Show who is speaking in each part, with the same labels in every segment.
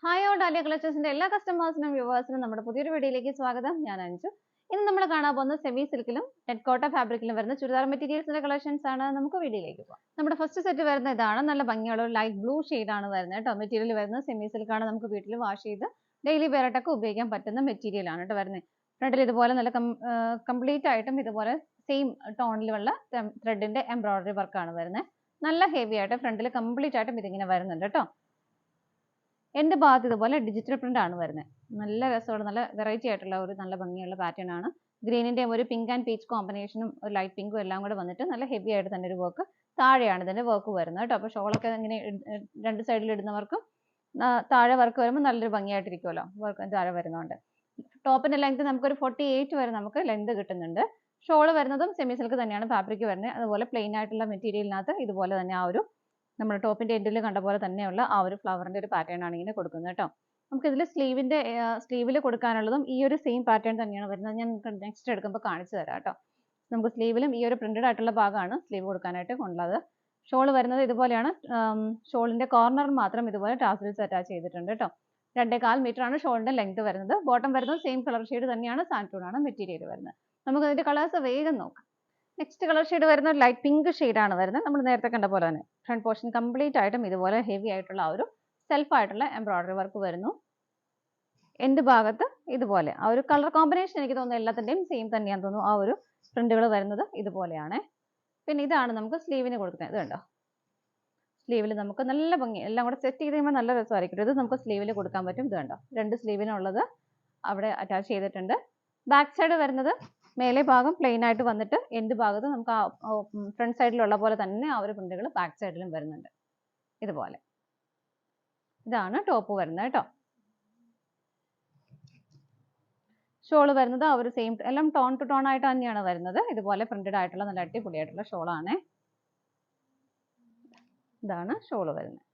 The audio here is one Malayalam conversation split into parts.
Speaker 1: ഹായ് ഓൾ ഡാലിയ കളക്ഷൻസിന്റെ എല്ലാ കസ്റ്റമേഴ്സിനും വ്യൂവേഴ്സിനും നമ്മുടെ പുതിയൊരു വീഡിയോയിലേക്ക് സ്വാഗതം. ഞാൻ അഞ്ജു. ഇന്ന് നമ്മൾ കാണാൻ പോകുന്ന സെമി സിൽക്കിലും നെറ്റ് കോട്ട ഫാബ്രിക്കിലും വരുന്ന ചുരിദാർ മെറ്റീരിയൽസിന്റെ കളക്ഷൻസ് ആണ്. നമുക്ക് വീഡിയോയിലേക്ക് പോകാം. നമ്മുടെ ഫസ്റ്റ് സെറ്റ് വരുന്ന ഇതാണ്. നല്ല ഭംഗിയുള്ള ഒരു ലൈറ്റ് ബ്ലൂ ആണ് വരുന്നത് കേട്ടോ. മെറ്റീരിയൽ വരുന്നത് സെമി സിൽക്ക് ആണ്. നമുക്ക് വീട്ടിൽ വാഷ് ചെയ്ത് ഡെയിലി വെയറായിട്ടൊക്കെ ഉപയോഗിക്കാൻ പറ്റുന്ന മെറ്റീരിയൽ ആണ് കേട്ടോ വരുന്നത്. ഫ്രണ്ടിൽ ഇതുപോലെ നല്ല കംപ്ലീറ്റ് ആയിട്ടും ഇതുപോലെ സെയിം ടോണിലുള്ള ത്രെഡിന്റെ എംബ്രോയിഡറി വർക്കാണ് വരുന്നത്. നല്ല ഹെവി ആയിട്ട് ഫ്രണ്ടിൽ കംപ്ലീറ്റ് ആയിട്ടും ഇതിങ്ങനെ വരുന്നുണ്ട് കേട്ടോ. എൻ്റെ ഭാഗത്ത് ഇതുപോലെ ഡിജിറ്റൽ പ്രിന്റ് ആണ് വരുന്നത്. നല്ല രസമുള്ള നല്ല വെറൈറ്റി ആയിട്ടുള്ള ഒരു നല്ല ഭംഗിയുള്ള പാറ്റേൺ ആണ്. ഗ്രീനിന്റെ ഒരു പിങ്ക് ആൻഡ് പീച്ച് കോമ്പിനേഷനും ഒരു ലൈറ്റ് പിങ്കും എല്ലാം കൂടെ വന്നിട്ട് നല്ല ഹെവി ആയിട്ട് തന്നെ ഒരു വർക്ക് താഴെയാണ് ഇതിന്റെ വർക്ക് വരുന്നത് കേട്ടോ. അപ്പോൾ ഷോളൊക്കെ ഇങ്ങനെ രണ്ട് സൈഡിൽ ഇടുന്നവർക്കും താഴെ വർക്ക് വരുമ്പോൾ നല്ലൊരു ഭംഗിയായിട്ടിരിക്കുമല്ലോ വർക്ക് താഴെ വരുന്നതുകൊണ്ട്. ടോപ്പിന്റെ ലെങ്ത് നമുക്കൊരു 48 വരെ നമുക്ക് ലെങ്ത് കിട്ടുന്നുണ്ട്. ഷോള് വരുന്നതും സെമി സിൽക്ക് തന്നെയാണ് ഫാബ്രിക് വരുന്നത്. അതുപോലെ പ്ലെയിൻ ആയിട്ടുള്ള മെറ്റീരിയലിനകത്ത് ഇതുപോലെ തന്നെ ആ ഒരു നമ്മുടെ ടോപ്പിന്റെ എൻഡിൽ കണ്ട പോലെ തന്നെയുള്ള ആ ഒരു ഫ്ലവറിന്റെ ഒരു പാറ്റേൺ ആണ് ഇങ്ങനെ കൊടുക്കുന്നത് കേട്ടോ. നമുക്ക് ഇതിൽ സ്ലീവിൽ കൊടുക്കാനുള്ളതും ഈ ഒരു സെയിം പാറ്റേൺ തന്നെയാണ് വരുന്നത്. ഞാൻ നെക്സ്റ്റ് എടുക്കുമ്പോൾ കാണിച്ചു തരാം കേട്ടോ. നമുക്ക് സ്ലീവിലും ഈ ഒരു പ്രിന്റഡ് ആയിട്ടുള്ള ഭാഗമാണ് സ്ലീവ് കൊടുക്കാനായിട്ട് ഉള്ളത്. ഷോൾ വരുന്നത് ഇതുപോലെയാണ്. ഷോളിന്റെ കോർണർ മാത്രം ഇതുപോലെ ടാസൽസ് അറ്റാച്ച് ചെയ്തിട്ടുണ്ട് കേട്ടോ. 2.25 മീറ്റർ ആണ് ഷോളിന്റെ ലെങ്ത് വരുന്നത്. ബോട്ടം വരുന്നത് സെയിം കളർ ഷെയ്ഡ് തന്നെയാണ്. സാൻറ്റൂൺ ആണ് മെറ്റീരിയൽ വരുന്നത്. നമുക്ക് ഇതിന്റെ കളേഴ്സ് വേഗം നോക്കാം. നെക്സ്റ്റ് കളർ ഷെയ്ഡ് വരുന്നത് ലൈറ്റ് പിങ്ക് ആണ് വരുന്നത്. നമ്മൾ നേരത്തെ കണ്ട പോലെ തന്നെ ഫ്രണ്ട് പോർഷൻ കംപ്ലീറ്റ് ആയിട്ടും ഇതുപോലെ ഹെവി ആയിട്ടുള്ള ആ ഒരു സെൽഫ് ആയിട്ടുള്ള എംബ്രോയിഡറി വർക്ക് വരുന്നു. എൻഡ് ഭാഗത്ത് ഇതുപോലെ ആ ഒരു കളർ കോമ്പിനേഷൻ എനിക്ക് തോന്നുന്നു എല്ലാത്തിന്റെയും സെയിം തന്നെയാണെന്ന് തോന്നുന്നു. ആ ഒരു പ്രിന്റുകൾ വരുന്നത് ഇതുപോലെയാണ്. പിന്നെ ഇതാണ് നമുക്ക് സ്ലീവിന് കൊടുക്കുന്നത്. ഇത് കണ്ടോ, സ്ലീവിൽ നമുക്ക് നല്ല ഭംഗി എല്ലാം കൂടെ സെറ്റ് ചെയ്ത് കഴിയുമ്പോൾ നല്ല രസമായിരിക്കും. ഇത് നമുക്ക് സ്ലീവിൽ കൊടുക്കാൻ പറ്റും. ഇത് കണ്ടോ, 2 സ്ലീവിനുള്ളത് അവിടെ അറ്റാച്ച് ചെയ്തിട്ടുണ്ട്. ബാക്ക് സൈഡ് വരുന്നത് മേലെ ഭാഗം പ്ലെയിൻ ആയിട്ട് വന്നിട്ട് എൻഡ് ഭാഗത്ത് നമുക്ക് ഫ്രണ്ട് സൈഡിലുള്ള പോലെ തന്നെ ആ ഒരു പ്രിന്റുകൾ ബാക്ക് സൈഡിലും വരുന്നുണ്ട് ഇതുപോലെ. ഇതാണ് ടോപ്പ് വരുന്നത് കേട്ടോ. ഷോള് വരുന്നത് ആ ഒരു സെയിം എല്ലാം ടോൺ ടു ടോൺ ആയിട്ട് തന്നെയാണ് വരുന്നത്. ഇതുപോലെ പ്രിന്റഡ് ആയിട്ടുള്ള നല്ല അടിപൊളിയായിട്ടുള്ള ഷോളാണ്. ഇതാണ് ഷോള് വരുന്നത്.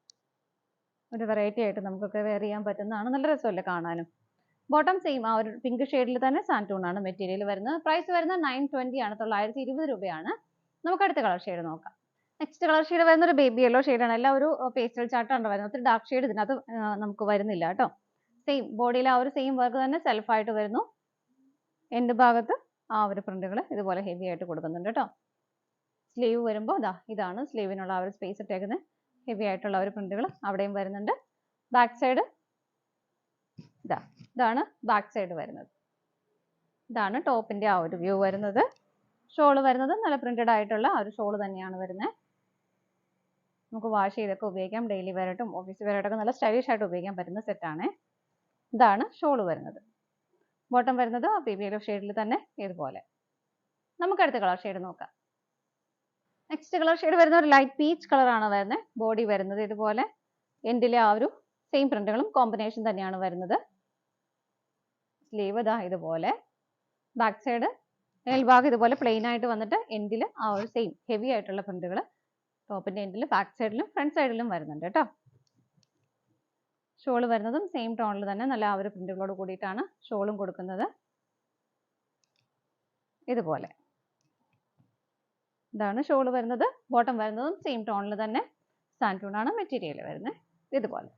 Speaker 1: ഒരു വെറൈറ്റി ആയിട്ട് നമുക്കൊക്കെ വെയർ ചെയ്യാൻ പറ്റുന്നതാണ്. നല്ല രസമല്ലേ കാണാനും. ബോട്ടം സെയിം ആ ഒരു പിങ്ക് ഷെയ്ഡിൽ തന്നെ സാൻറ്റൂൺ ആണ് മെറ്റീരിയൽ വരുന്നത്. പ്രൈസ് വരുന്നത് 920 ആണ്, 920 രൂപയാണ്. നമുക്ക് അടുത്ത കളർ ഷെയ്ഡ് നോക്കാം. നെക്സ്റ്റ് കളർ ഷെയ്ഡ് വരുന്ന ഒരു ബേബി യെല്ലോ ആണ്. എല്ലാം ഒരു പേസ്റ്റൽ ചാർട്ടാണ് വരുന്നത്. ഒത്തിരി ഡാർക്ക് ഷെയ്ഡ് ഇതിനകത്ത് നമുക്ക് വരുന്നില്ല കേട്ടോ. സെയിം ബോഡിയിൽ ആ ഒരു സെയിം വർക്ക് തന്നെ സെൽഫ് ആയിട്ട് വരുന്നു. എൻഡ് ഭാഗത്ത് ആ ഒരു പ്രിന്റുകൾ ഇതുപോലെ ഹെവി ആയിട്ട് കൊടുക്കുന്നുണ്ട് കേട്ടോ. സ്ലീവ് വരുമ്പോൾ ഇതാണ് സ്ലീവിനുള്ള ആ ഒരു സ്പേസ് ഇട്ടേക്കുന്നത്. ഹെവി ആയിട്ടുള്ള ഒരു പ്രിന്റുകൾ അവിടെയും വരുന്നുണ്ട്. ബാക്ക് സൈഡ് ഇതാണ് ബാക്ക് സൈഡ് വരുന്നത്. ഇതാണ് ടോപ്പിന്റെ ആ ഒരു വ്യൂ വരുന്നത്. ഷോള് വരുന്നത് നല്ല പ്രിന്റഡ് ആയിട്ടുള്ള ആ ഒരു ഷോള് തന്നെയാണ് വരുന്നത്. നമുക്ക് വാഷ് ചെയ്തൊക്കെ ഉപയോഗിക്കാം. ഡെയിലി വെയറായിട്ടും ഓഫീസ് വെയറായിട്ടൊക്കെ നല്ല സ്റ്റൈലിഷ് ആയിട്ട് ഉപയോഗിക്കാൻ പറ്റുന്ന സെറ്റാണ്. ഇതാണ് ഷോള് വരുന്നത്. ബോട്ടം വരുന്നത് ബേബി യെല്ലോ ഷെയ്ഡിൽ തന്നെ ഇതുപോലെ. നമുക്ക് അടുത്ത കളർ ഷെയ്ഡ് നോക്കാം. നെക്സ്റ്റ് കളർ ഷെയ്ഡ് വരുന്ന ഒരു ലൈറ്റ് പീച്ച് കളർ ആണ് വരുന്നത്. ബോഡി വരുന്നത് ഇതുപോലെ എൻഡിലെ ആ ഒരു സെയിം പ്രിന്റുകളും കോമ്പിനേഷൻ തന്നെയാണ് വരുന്നത്. സ്ലീവ് ഇതുപോലെ. ബാക്ക് സൈഡ് മേൽഭാഗം ഇതുപോലെ പ്ലെയിൻ ആയിട്ട് വന്നിട്ട് എൻഡിൽ ആ ഒരു സെയിം ഹെവി ആയിട്ടുള്ള പ്രിന്റുകൾ ടോപ്പിന്റെ എൻഡിൽ ബാക്ക് സൈഡിലും ഫ്രണ്ട് സൈഡിലും വരുന്നുണ്ട് കേട്ടോ. ഷോള് വരുന്നതും സെയിം ടോണിൽ തന്നെ നല്ല ആ ഒരു പ്രിന്റുകളോട് കൂടിയിട്ടാണ് ഷോളും കൊടുക്കുന്നത്. ഇതുപോലെ ഇതാണ് ഷോള് വരുന്നത്. ബോട്ടം വരുന്നതും സെയിം ടോണിൽ തന്നെ സാൻറ്റൂൺ ആണ് മെറ്റീരിയൽ വരുന്നത്. ഇതുപോലെ.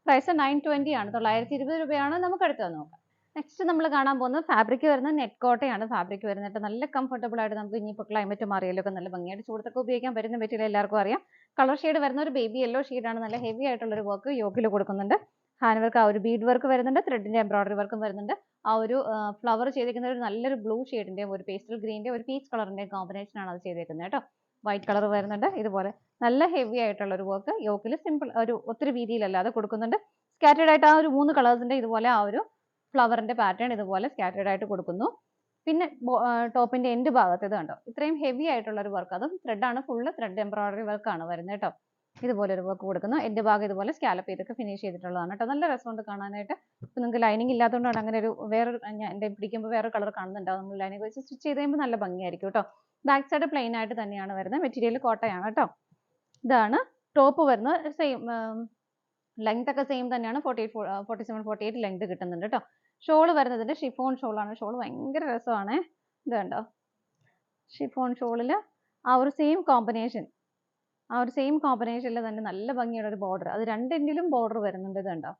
Speaker 1: പ്രൈസ് 920 ആണ്, 920 രൂപയാണ്. നമുക്ക് അടുത്തത് നോക്കാം. നെക്സ്റ്റ് നമ്മൾ കാണാൻ പോകുന്നത് ഫാബ്രിക് വരുന്നത് നെറ്റ് കോട്ടയാണ്. ഫാബ്രിക് വരുന്നിട്ട് നല്ല കംഫർട്ടബിൾ ആയിട്ട് നമുക്ക് ഇനിയിപ്പോൾ ക്ലൈമറ്റ് മാറിയാലൊക്കെ നല്ല ഭംഗിയായിട്ട് ചൂടത്തൊക്കെ ഉപയോഗിക്കാൻ പറ്റുന്ന മെറ്റീരിയൽ എല്ലാവർക്കും അറിയാം. കളർ ഷെയ്ഡ് വരുന്ന ഒരു ബേബി യെല്ലോ ആണ്. നല്ല ഹെവി ആയിട്ടുള്ള ഒരു വർക്ക് യോക്കിൽ കൊടുക്കുന്നുണ്ട്. ഹാൻഡ് വർക്ക് ആ ഒരു ബീഡ് വർക്ക് വരുന്നുണ്ട്. ത്രെഡിന്റെ എംബ്രോയിഡറി വർക്കും വരുന്നുണ്ട്. ആ ഒരു ഫ്ലവർ ചെയ്തിരിക്കുന്ന ഒരു നല്ലൊരു ബ്ലൂ ഷെയ്ഡിന്റെ ഒരു പേസ്റ്റൽ ഗ്രീനിന്റെ ഒരു പീച്ച് കളറിന്റെ കോമ്പിനേഷൻ ആണ് അത് ചെയ്തേക്കുന്നത് കേട്ടോ. വൈറ്റ് കളർ വരുന്നുണ്ട്. ഇതുപോലെ നല്ല ഹെവി ആയിട്ടുള്ള ഒരു വർക്ക് യോക്കിൽ സിമ്പിൾ ഒരു ഒത്തിരി വീതിയിലല്ലാതെ കൊടുക്കുന്നുണ്ട്. സ്കാറ്റേഡ് ആയിട്ട് ആ ഒരു 3 കളേഴ്സിന്റെ ഇതുപോലെ ആ ഒരു ഫ്ലവറിന്റെ പാറ്റേൺ ഇതുപോലെ സ്കാറ്റേഡ് ആയിട്ട് കൊടുക്കുന്നു. പിന്നെ ടോപ്പിന്റെ എൻഡ് ഭാഗത്ത് ഇത് കണ്ടോ, ഇത്രയും ഹെവി ആയിട്ടുള്ള ഒരു വർക്ക്, അതും ത്രെഡ് ആണ്, ഫുള്ള് ത്രെഡ് എംബ്രോയിഡറി വർക്ക് ആണ് വരുന്നത് കേട്ടോ. ഇതുപോലെ ഒരു വർക്ക് കൊടുക്കുന്നു. എൻഡ് ഭാഗം ഇതുപോലെ സ്കാലപ്പ് ചെയ്തൊക്കെ ഫിനിഷ് ചെയ്തിട്ടുള്ളതാണ് കേട്ടോ. നല്ല രസമുണ്ട് കാണാനായിട്ട്. ഇപ്പൊ നിങ്ങൾക്ക് ലൈനിങ് ഇല്ലാത്തതുകൊണ്ടാണ് അങ്ങനെ ഒരു വേറൊരു എൻ്റെ പിടിക്കുമ്പോൾ വേറെ കളർ കാണുന്നുണ്ടാവും. നമ്മൾ ലൈനിങ് വെച്ച് സ്റ്റിച്ച് ചെയ്ത് കഴിയുമ്പോൾ നല്ല ഭംഗിയായിരിക്കും കേട്ടോ. ബാക്ക് സൈഡ് പ്ലെയിൻ ആയിട്ട് തന്നെയാണ് വരുന്നത്. മെറ്റീരിയൽ കോട്ടയാണ് കേട്ടോ. ഇതാണ് ടോപ്പ് വരുന്നത്. സെയിം ലെങ്ത് ഒക്കെ സെയിം തന്നെയാണ്. 47, 48 ലെങ്ത് കിട്ടുന്നുണ്ട് കേട്ടോ. ഷോള് വരുന്നതിന്റെ ഷിഫോൺ ഷോളാണ്. ഷോള് ഭയങ്കര രസമാണ്. ഇത് കണ്ടോ, ഷിഫോൺ ഷോളിൽ ആ ഒരു സെയിം കോമ്പിനേഷനിൽ തന്നെ നല്ല ഭംഗിയുള്ള ഒരു ബോർഡർ, അത് 2 എൻഡിലും ബോർഡർ വരുന്നുണ്ട്. ഇത് കണ്ടോ,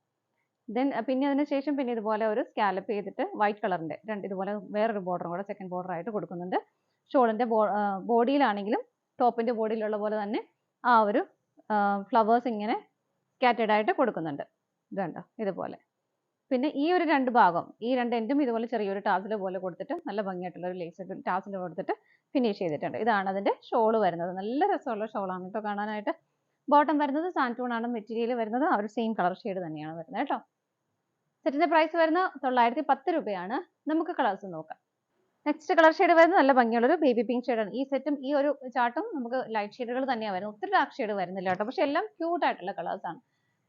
Speaker 1: ദെൻ പിന്നെ അതിനുശേഷം പിന്നെ ഇതുപോലെ ഒരു സ്കാലപ്പ് ചെയ്തിട്ട് വൈറ്റ് കളറിന്റെ ഇതുപോലെ വേറൊരു ബോർഡറും കൂടെ സെക്കൻഡ് ബോർഡർ ആയിട്ട് കൊടുക്കുന്നുണ്ട്. ഷോളിന്റെ ബോഡിയിലാണെങ്കിലും ടോപ്പിന്റെ ബോഡിയിലുള്ള പോലെ തന്നെ ആ ഒരു ഫ്ലവേഴ്സ് ഇങ്ങനെ സ്കാറ്റേഡ് ആയിട്ട് കൊടുക്കുന്നുണ്ട്. ഇതുണ്ടോ ഇതുപോലെ. പിന്നെ ഈ ഒരു രണ്ട് ഭാഗം ഈ രണ്ട് എൻഡും ഇതുപോലെ ചെറിയൊരു ടാസിൽ പോലെ കൊടുത്തിട്ട് നല്ല ഭംഗിയായിട്ടുള്ള ഒരു ലേസ് ടാസിൽ കൊടുത്തിട്ട് ഫിനിഷ് ചെയ്തിട്ടുണ്ട്. ഇതാണ് അതിന്റെ ഷോൾ വരുന്നത്. നല്ല രസമുള്ള ഷോളാണ് കേട്ടോ കാണാനായിട്ട്. ബോട്ടം വരുന്നത് സാൻറ്റൂൺ ആണ് മെറ്റീരിയൽ വരുന്നത്. ആ ഒരു സെയിം കളർ ഷെയ്ഡ് തന്നെയാണ് വരുന്നത് കേട്ടോ. സെറ്റിന്റെ പ്രൈസ് വരുന്നത് 910 രൂപയാണ്. നമുക്ക് കളേഴ്സ് നോക്കാം. നെക്സ്റ്റ് കളർ ഷെയ്ഡ് വരുന്നത് നല്ല ഭംഗിയുള്ള ഒരു ബേബി പിങ്ക് ഷെയ്ഡാണ്. ഈ സെറ്റും ഈ ഒരു ചാർട്ടും നമുക്ക് ലൈറ്റ് ഷെയ്ഡുകൾ തന്നെയാണ് വരുന്നത്. ഒത്തിരി ഡാർക്ക് ഷെയ്ഡ് വരുന്നില്ല കേട്ടോ. പക്ഷെ എല്ലാം ക്യൂട്ട് ആയിട്ടുള്ള കളേഴ്സ് ആണ്.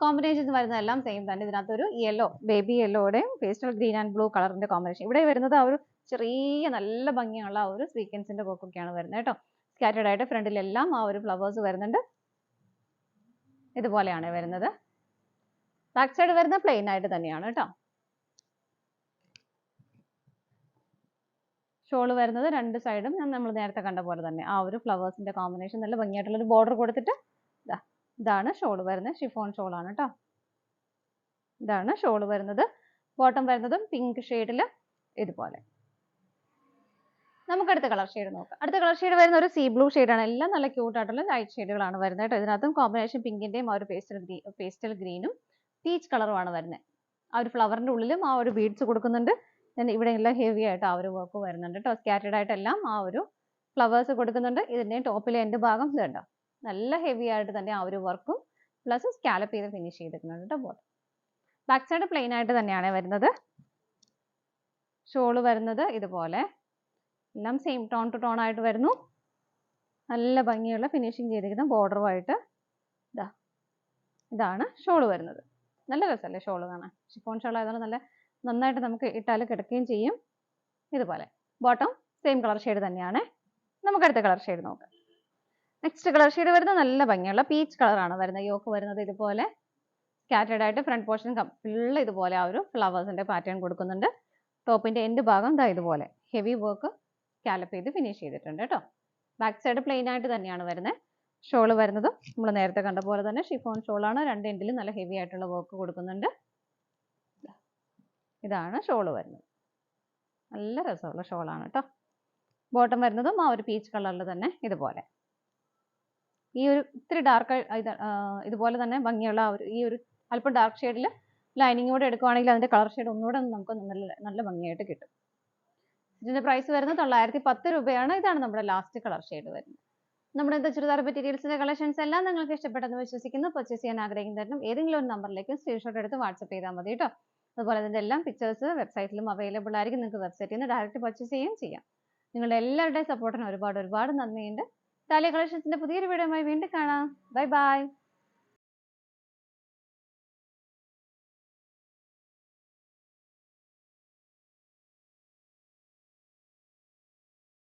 Speaker 1: കോമ്പിനേഷൻസ് വരുന്നത് എല്ലാം സെയിം തന്നെ. ഇതിനകത്ത് ഒരു യെല്ലോ ബേബി യെല്ലോയുടെയും പേസ്റ്റൽ ഗ്രീൻ ആൻഡ് ബ്ലൂ കളറിന്റെ കോമ്പിനേഷൻ. ഇവിടെ വരുന്നത് ആ ഒരു ചെറിയ നല്ല ഭംഗിയുള്ള ആ ഒരു സ്വീക്വൻസിന്റെ വർക്കൊക്കെയാണ് വരുന്നത് കേട്ടോ. സ്കാറ്റേഡ് ആയിട്ട് ഫ്രണ്ടിലെല്ലാം ആ ഒരു ഫ്ലവേഴ്സ് വരുന്നുണ്ട്. ഇതുപോലെയാണ് വരുന്നത്. ബാക്ക് സൈഡ് വരുന്നത് പ്ലെയിൻ ആയിട്ട് തന്നെയാണ് കേട്ടോ. ഷോള് വരുന്നത് രണ്ട് സൈഡും നമ്മൾ നേരത്തെ കണ്ട പോലെ തന്നെ ആ ഒരു ഫ്ലവേഴ്സിന്റെ കോമ്പിനേഷൻ നല്ല ഭംഗിയായിട്ടുള്ള ഒരു ബോർഡർ കൊടുത്തിട്ട് ഇതാണ് ഷോള് വരുന്നത്. ഷിഫോൺ ഷോളാണ് കേട്ടോ. ഇതാണ് ഷോള് വരുന്നത്. ബോട്ടം വരുന്നതും പിങ്ക് ഷെയ്ഡിൽ ഇതുപോലെ. നമുക്ക് അടുത്ത കളർ ഷെയ്ഡ് നോക്കാം. അടുത്ത കളർ ഷെയ്ഡ് വരുന്ന ഒരു സീ ബ്ലൂ ഷെയ്ഡാണ്. എല്ലാം നല്ല ക്യൂട്ട് ആയിട്ടുള്ള ലൈറ്റ് ഷെയ്ഡുകളാണ് വരുന്നത് കേട്ടോ. ഇതിനകത്തും കോമ്പിനേഷൻ പിങ്കിന്റെയും ആ ഒരു പേസ്റ്റൽ ഗ്രീനും പീച്ച് കളറുമാണ് വരുന്നത്. ആ ഒരു ഫ്ലവറിന്റെ ഉള്ളിലും ആ ഒരു ബീഡ്സ് കൊടുക്കുന്നുണ്ട്. ഇവിടെ എല്ലാം ഹെവി ആയിട്ട് ആ ഒരു വർക്ക് വരുന്നുണ്ട് കേട്ടോ. സ്കാറ്റേഡ് ആയിട്ടെല്ലാം ആ ഒരു ഫ്ലവേഴ്സ് കൊടുക്കുന്നുണ്ട്. ഇതിന്റെ ടോപ്പിലെ എൻഡ് ഭാഗം ഇതുണ്ടോ നല്ല ഹെവി ആയിട്ട് തന്നെ ആ ഒരു വർക്കും പ്ലസ് സ്കാലപ്പ് ചെയ്ത് ഫിനിഷ് ചെയ്തിട്ടുണ്ട് കേട്ടോ. ബോട്ടം ബാക്ക് സൈഡ് പ്ലെയിൻ ആയിട്ട് തന്നെയാണ് വരുന്നത്. ഷോള് വരുന്നത് ഇതുപോലെ എല്ലാം സെയിം ടോൺ ടു ടോൺ ആയിട്ട് വരുന്നു. നല്ല ഭംഗിയുള്ള ഫിനിഷിങ് ചെയ്തിരിക്കുന്ന ബോർഡറുമായിട്ട് ഇതാണ് ഷോള് വരുന്നത്. നല്ല രസമല്ലേ ഷോള് കാണാൻ. ഷിഫോൺ ഷോൾ ആയതുകൊണ്ട് നല്ല നന്നായിട്ട് നമുക്ക് ഇട്ടാൽ കിടക്കുകയും ചെയ്യും. ഇതുപോലെ ബോട്ടം സെയിം കളർ ഷെയ്ഡ് തന്നെയാണ്. നമുക്ക് അടുത്ത കളർ ഷെയ്ഡ് നോക്കാം. നെക്സ്റ്റ് കളർ ഷെയ്ഡ് വരുന്നത് നല്ല ഭംഗിയുള്ള പീച്ച് കളറാണ് വരുന്നത്. യോക്ക് വരുന്നത് ഇതുപോലെ സ്കാറ്റേഡ് ആയിട്ട് ഫ്രണ്ട് പോർഷൻ ഫുള്ള് ഇതുപോലെ ആ ഒരു ഫ്ലവേഴ്സിന്റെ പാറ്റേൺ കൊടുക്കുന്നുണ്ട്. ടോപ്പിന്റെ എൻഡ് ഭാഗം ഇതുപോലെ ഹെവി വർക്ക് സ്കാലപ്പ് ചെയ്ത് ഫിനിഷ് ചെയ്തിട്ടുണ്ട് കേട്ടോ. ബാക്ക് സൈഡ് പ്ലെയിൻ ആയിട്ട് തന്നെയാണ് വരുന്നത്. ഷോള് വരുന്നത് നമ്മൾ നേരത്തെ കണ്ട പോലെ തന്നെ ഷിഫോൺ ഷോളാണ്. രണ്ട് എൻഡിലും നല്ല ഹെവി ആയിട്ടുള്ള വർക്ക് കൊടുക്കുന്നുണ്ട്. ഇതാണ് ഷോള് വരുന്നത്. നല്ല രസമുള്ള ഷോളാണ് കേട്ടോ. ബോട്ടം വരുന്നതും ആ ഒരു പീച്ച് കളറിൽ തന്നെ ഇതുപോലെ. ഈ ഒരു ഇത്തിരി ഡാർക്ക് ഇതുപോലെ തന്നെ ഭംഗിയുള്ള ഈ ഒരു അല്പം ഡാർക്ക് ഷെയ്ഡിൽ ലൈനിങ് കൂടെ എടുക്കുവാണെങ്കിൽ അതിന്റെ കളർ ഷെയ്ഡ് ഒന്നുകൂടെ നമുക്ക് നല്ല ഭംഗിയായിട്ട് കിട്ടും. ഇതിന്റെ പ്രൈസ് വരുന്നത് 910 രൂപയാണ്. ഇതാണ് നമ്മുടെ ലാസ്റ്റ് കളർ ഷെയ്ഡ് വരുന്നത്. നമ്മുടെ ഇന്നത്തെ ചുരിദാർ മെറ്റീരിയൽസിന്റെ കളക്ഷൻസ് എല്ലാം നിങ്ങൾക്ക് ഇഷ്ടപ്പെട്ടെന്ന് വിശ്വസിക്കുന്നു. പർച്ചേസ് ചെയ്യാൻ ആഗ്രഹിക്കുന്നതിനും ഏതെങ്കിലും ഒരു നമ്പറിലേക്ക് സ്ക്രീൻഷോട്ട് എടുത്ത് വാട്സ്ആപ്പ് ചെയ്താൽ മതി കേട്ടോ. അതുപോലെ അതിന്റെ എല്ലാം പിക്ചേഴ്സ് വെബ്സൈറ്റിലും അവൈലബിൾ ആയിരിക്കും. നിങ്ങൾക്ക് വെബ്സൈറ്റിൽ നിന്ന് ഡയറക്റ്റ് പർച്ചേസ് ചെയ്യുകയും ചെയ്യാം. നിങ്ങളുടെ എല്ലാവരുടെയും സപ്പോർട്ടിന് ഒരുപാട് നന്ദിയുണ്ട്. താലിയ കളക്ഷൻസിന്റെ പുതിയൊരു വീഡിയോയുമായി വീണ്ടും കാണാം. Bye bye.